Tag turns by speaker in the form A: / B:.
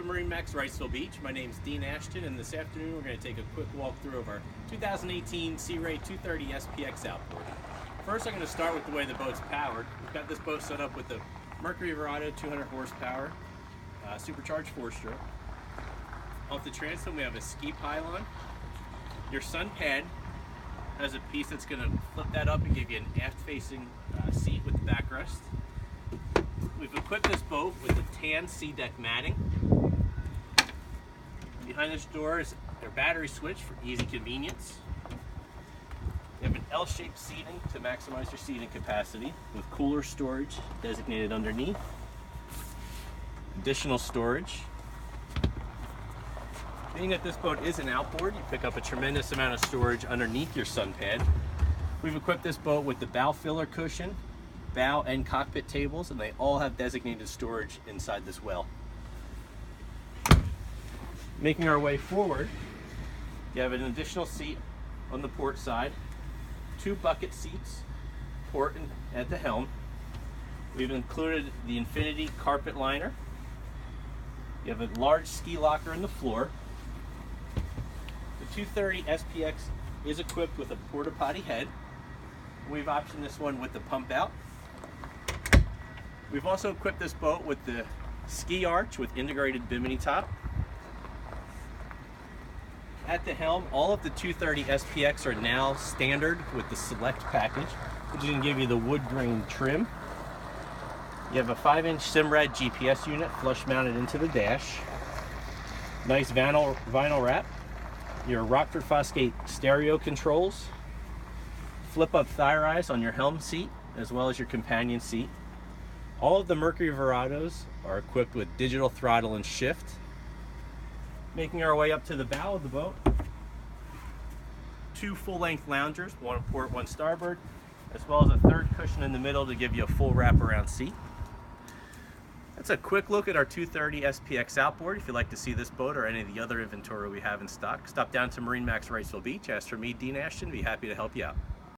A: to MarineMax Wrightsville Beach. My name is Dean Ashton, and this afternoon we're going to take a quick walkthrough of our 2018 Sea Ray 230 SPX outboard. First, I'm going to start with the way the boat's powered. We've got this boat set up with the Mercury 200 horsepower supercharged 4-stroke. Off the transom, we have a ski pylon. Your sun pad has a piece that's going to flip that up and give you an aft-facing seat with the backrest. We've equipped this boat with a tan sea deck matting. Behind this door is their battery switch for easy convenience. You have an L-shaped seating to maximize your seating capacity with cooler storage designated underneath. Additional storage. Being that this boat is an outboard, you pick up a tremendous amount of storage underneath your sun pad. We've equipped this boat with the bow filler cushion, bow and cockpit tables, and they all have designated storage inside this well. Making our way forward, you have an additional seat on the port side, 2 bucket seats, port and at the helm. We've included the infinity carpet liner. You have a large ski locker in the floor. The 230 SPX is equipped with a porta potty head. We've optioned this one with the pump out. We've also equipped this boat with the ski arch with integrated bimini top. At the helm, all of the 230 SPX are now standard with the Select package, which is going to give you the wood grain trim. You have a 5-inch Simrad GPS unit flush mounted into the dash. Nice vinyl wrap. Your Rockford Fosgate stereo controls. Flip-up thigh rise on your helm seat as well as your companion seat. All of the Mercury Verados are equipped with digital throttle and shift. Making our way up to the bow of the boat, 2 full-length loungers, one port, one starboard, as well as a 3rd cushion in the middle to give you a full wraparound seat. That's a quick look at our 230 SPX outboard. If you'd like to see this boat or any of the other inventory we have in stock, stop down to MarineMax Wrightsville Beach, ask for me, Dean Ashton, be happy to help you out.